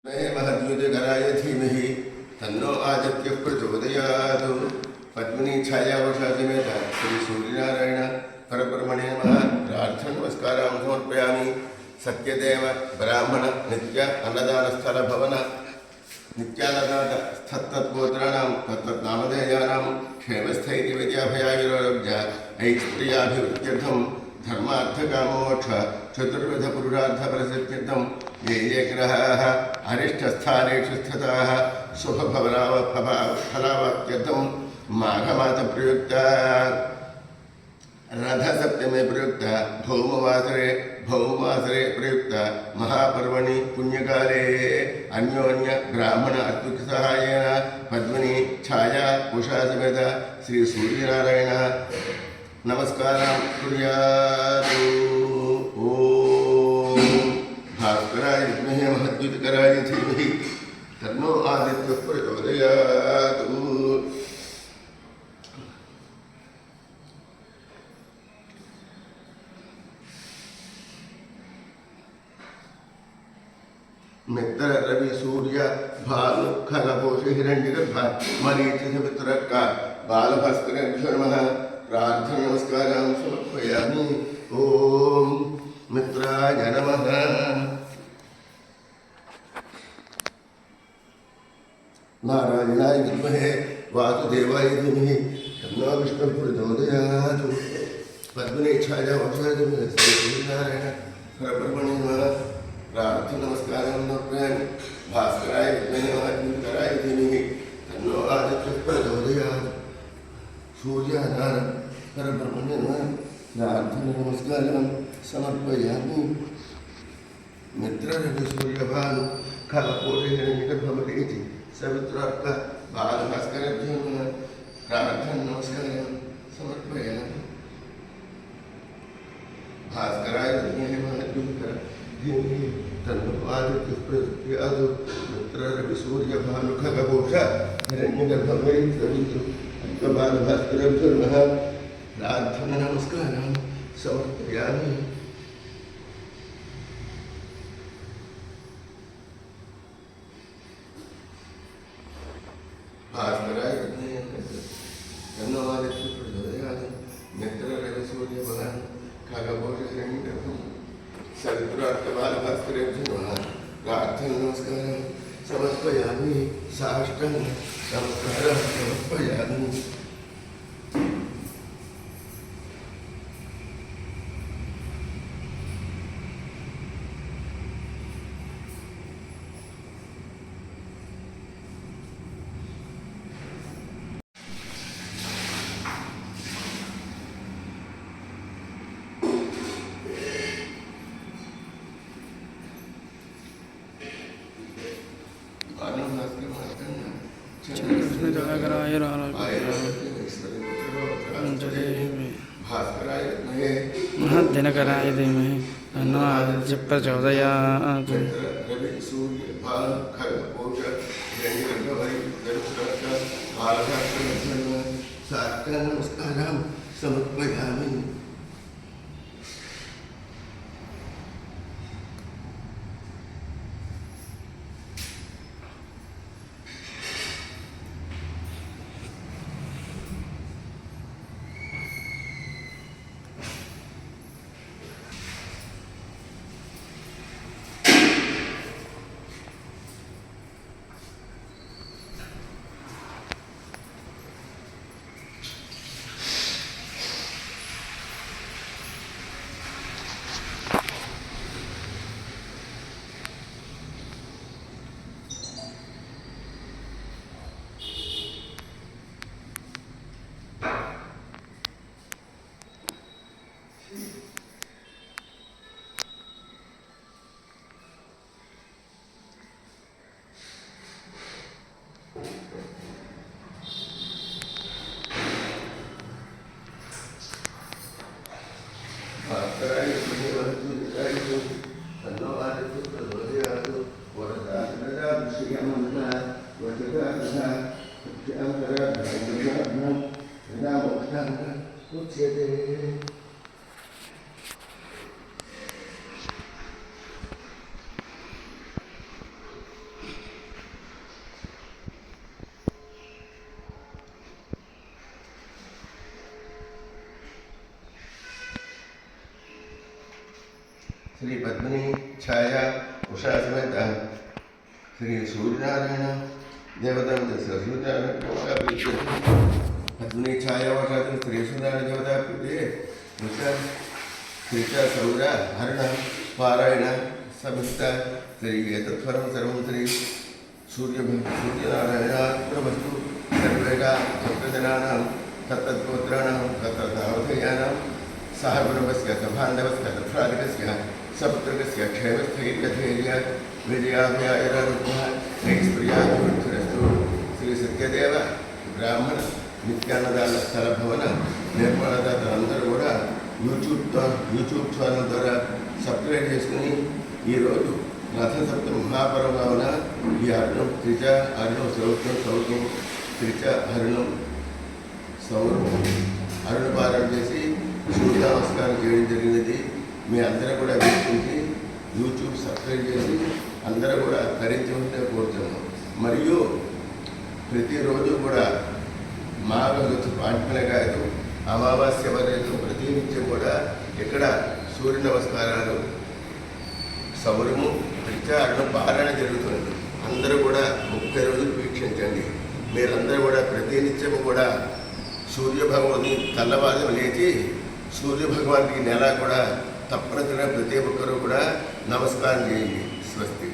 महद्युतिकराय धीमहि तन्नो आदित्यः प्रचोदयात्। पद्मिनी छायावशा समेत श्री सूर्यनारायण परब्रह्मणे नमः। प्रार्थना नमस्कारां समर्पयामि। सत्यदेव ब्राह्मण नित्य अन्नदानस्थल भवन नित्यानदात तत्तत्गोत्राणां तत्तत्नामधेयानां क्षेमस्थैर्य विद्याभयायुरारोग्य ऐश्वर्याभिवृद्ध्यर्थं धर्मार्थकामोक्ष चतुर्विध पुरुषार्थफलसिद्ध्यर्थं ये ये ग्रहाः अरिष्टस्थानेषु स्थिताः शुभफलावाप्त्यर्थं माघमासप्रयुक्ता रथसप्तमी प्रयुक्ता भौमवासरे प्रयुक्ता महापर्वणि पुण्यकाले अन्योन्य ब्राह्मण अत्युत्सहायेन पद्मिनी छाया उषा समेत श्री सूर्यनारायण नमस्कारां कुर्यात्। ओम भास्कराय विद्महे महद्युतिकराय धीमहि तन्नो आदित्यः प्रचोदयात्। मित्र रवि सूर्य भानु खगपोष हिरण्यगर्भ मरीचिष पितरक बालभास्करेभ्यो नमः। प्रार्थना नमस्कारां समर्पयामि। ओम मित्राय नमः। नारायणाय विद्महे वासुदेवाय धीमहि तन्नो विष्णुः प्रचोदयात्। पद्मिनी छाया वशा समेत श्री सूर्यनारायण परब्रह्मणे नमः। प्रार्थना नमस्कारां समर्पयामि। भास्कराय विद्महे महद्युतिकराय धीमहि तन्नो आदित्यः प्रचोदयात्। सूर्यनारायण परब्रह्मणे नमः। प्रार्थना नमस्कारां समर्पयामि। मित्ररवि सूर्यभानु खगपोष हिरण्यगर्भ मरीचि सवितृक बालभास्करेभ्यो नमः। प्रार्थना नमस्कारां समर्पयामि। भास्कराय विद्महे महद्युतिकराय धीमहि तन्नो आदित्यः प्रचोदयात्। मित्ररवि सूर्यभानु खगपोष हिरण्यगर्भ मरीचि सवितृक बालभास्करेभ्यो नमः। प्रार्थना नमस्कारां समर्पयामि। भास्कराय विद्महे तन्नो आदित्यः प्रचोदयात्। मित्ररवि सूर्यभानु खगपोष हिरण्यगर्भ सवितृक बालभास्करेभ्यो नमः। प्रार्थना नमस्कारां समर्पयामि। साष्टांग नमस्कारां समर्पयामि। कृष्णजलकराय महद्दिनकराय धीमहि तन्नो आदित्यः प्रचोदयात्। नमस्कारां समर्पयामि। श्री पद्मिनी छाया उषा समेत श्री सूर्यनारायण देवता सूर्यनारायण पद्मिनी छाया उषा श्री सूर्यनारायण देवता प्रीति श्रीचा सौर हरण पारायण समित श्री एतत्फलं सर्वं श्री सूर्यनारायणात्मवस्तु सर्वेगा सप्तजनानां तत्तद्गोत्राणां तत्तदावधेयानां सहकुटुम्बस्य सभाण्डवस्य तत्रादिकस्य सपुत्रकस्य क्षेमस्थैर्यधैर्य विजयाभयायरारुग्मः नैष्प्रियाभिवृद्धिरस्तु श्री सत्यदेव ब्राह्मण నిత్యాన్నదాన స్థల భవన నిర్మాణదాతలు అందరూ కూడా యూట్యూబ్ ఛానల్ ద్వారా సబ్స్క్రైబ్ చేసుకుని ఈరోజు రథసప్తమి మహాపర్వం కావున ఈ అరుణం త్రిచ అరుణం సౌత్రం త్రిచ అరుణం సౌరం అరుణపారాయణ చేసి సూర్య నమస్కారం చేయడం జరిగినది. మీ అందరూ కూడా వీక్షించి యూట్యూబ్ సబ్స్క్రైబ్ చేసి అందరూ కూడా తరించే కోరుతున్నాం. మరియు ప్రతిరోజు కూడా మాఘ పాఠ్యనగాయలు అమావాస్య వరకు ప్రతినిత్యం కూడా ఇక్కడ సూర్య నమస్కారాలు సౌరము ప్రత్యారణం పారాయణ జరుగుతుంది. అందరూ కూడా 30 రోజులు వీక్షించండి. మీరందరూ కూడా ప్రతినిత్యము కూడా సూర్యభగవాన్ని తెల్లవారు లేచి సూర్యభగవానికి నెల కూడా తప్పనిసరిగా ప్రతి ఒక్కరూ కూడా నమస్కారం చేయండి. స్వస్తి.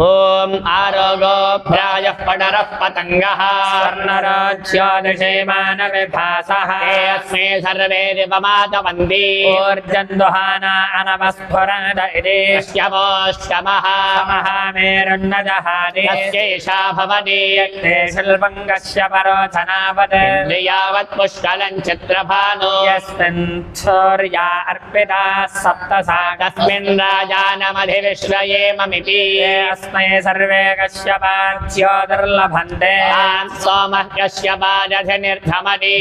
ఓం ఆరోగోభ్రాయః పడరః పతంగః స్వర్ణరాజ్యాదిశేమాన విభాసః తేऽస్मै సర్వే దివమాతవంతి ఊర్జందుహానా అనవస్ఫురద ఇదే యస్యమోష్టమః సమహామేరున్నదహాని యస్యేషా భవతి యక్తే శిల్పంగస్య పరోధనావత్ ఇంద్రియావత్ పుష్కలం చిత్రభాను యస్మిన్ సూర్యా అర్పితా సప్తసా తస్మిన్ రాజానమధివిశ్వయేమమితి अस्मै सर्वे कश्यपाच्यो दुर्लभन्ते सोमः कश्यपादधिनिर्धमति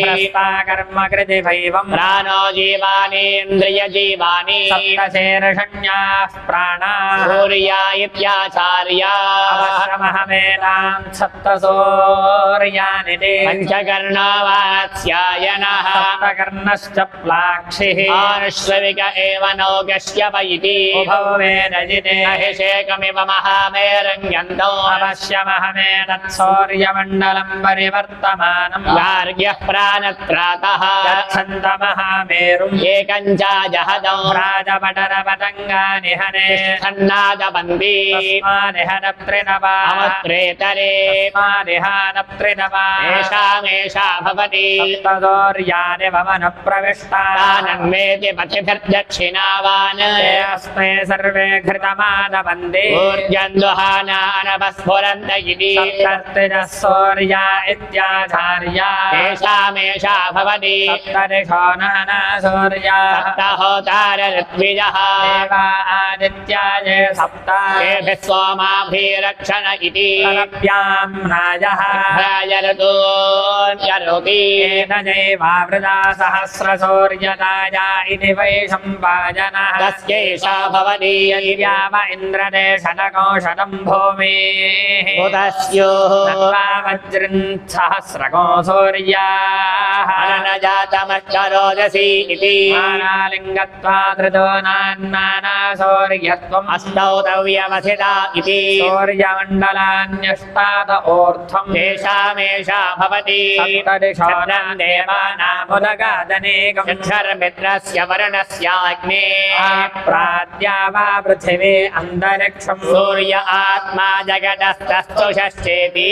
कर्म कृति भैवम् प्राणो जीवानीन्द्रियजीवानि सप्तशीर्षण्याः प्राणाः सूर्या इत्याचार्याः अवश्यमहमेतान् सप्तसूर्यानि पञ्चकर्णो वात्स्यायनः सप्तकर्णश्च प्लाक्षिः आनुश्रविक एव नो कश्यप इति उभौ वेदजिते अहिषेकमिव महामेरङ्गन्दौ अवश्यमहमेतत्सौर्यमण्डलं परिवर्तमानं गार्ग्यः प्राणत्रातः गच्छन्तमहामेरुम् एकं च जहदौ राजपटरपतङ्गानि हने छन्नादबन्दी तस्मादिहनप्त्रिनवा अमुत्रेतरे तस्मादिहानप्त्रिनवा येषामेषा भवति सप्तसौर्यानि भवनप्रविष्टानन्वेति पथिभिर्दक्षिणावान् अस्मै सर्वे घृतमादबन्दी ऊर्जन्दुहानानवस्फुरन्त इति सप्तर्तिजः सूर्या इत्याचार्या येषामेषा भवति सप्तदिशो नाना सूर्या सप्तहोतार ऋत्विजः देवा आदित्या ये सप्त तेभिः सोमाभिरक्षण इति तदभ्यां राजः राजऋतून्यरुति येन जैवावृता सहस्रसूर्यताजा इति वै सम्पाजनः तस्यैषा भवति यद्याव इन्द्रदेशतकोशतं भूमिः उदस्योः वज्रं सहस्रको सूर्याः अनजातमश्चरोदसी इति मानालिङ्गत्वादृतो नान्नाना सूर्यत्वम् अष्टौतव्यवसिता इति सूर्यमण्डलान्यष्टाद ऊर्ध्वम् तेषामेषा भवति सप्तदिशो देवानामुदगादनेकम् चक्षुर्मित्रस्य वरुणस्याग्नेः प्राद्या वा पृथिवी अन्तरिक्षं सूर्य आत्मा जगतस्तस्तु षष्ठेति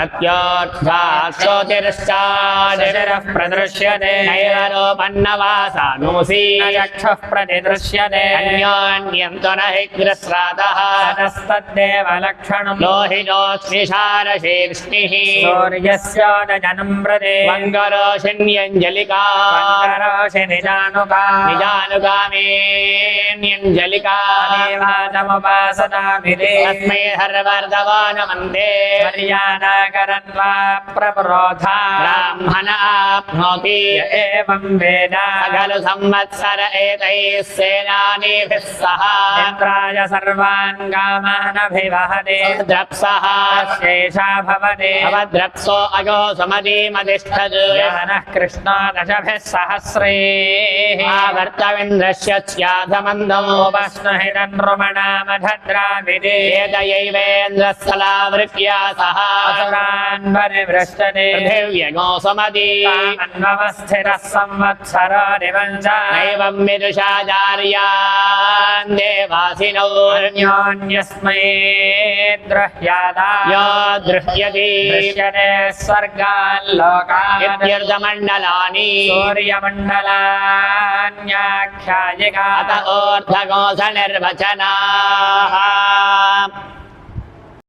अत्योत्थाश्रोतिर्श्चादिरः प्रदृश्यते नैरोपन्नवासानूसी चक्षुः प्रतिदृश्यते अन्योन्यं तु न हि ग्रस्रातः ततस्तद्देव लक्षणं लोहितोऽस्मिशारशीर्ष्णिः सूर्यस्योदजनं प्रति वङ्गरोषिण्यञ्जलिका निजानुगामेऽन्यञ्जलिका देवातमुपासताभिधे तस्मै सर्वर्धवो नमन्ते कामनाकरन् वा प्रपुरोधा ब्राह्मणाप्नोति एवं वेद खलु संवत्सर एतैः सेनानीभिः सह इन्द्राय सर्वान् कामान् अभिवहते द्रप्सः शेषा भवते अवद्रप्सो अयो सुमतीमतिष्ठत् यानः कृष्णो दशभिः सहस्रैः आवर्तविन्द्रस्य स्याधमन्दो उपस्नुहितन् रुमणामधद्राविदे एतयैवेन्द्रस्थलावृत्या सह असुरान् परिवृष्टते पृथिव्यगो सुमती अन्वस्थितः संवत्सरो निवञ्च नैवं विदुषाचार्यान् देवासिनो अन्योन्यस्मै द्रह्यादा यो दृह्यति दृश्यते स्वर्गान् लोकान् इत्यर्धमण्डलानि सूर्यमण्डलान्याख्यायिका अत ऊर्ध्वकोशनिर्वचनाः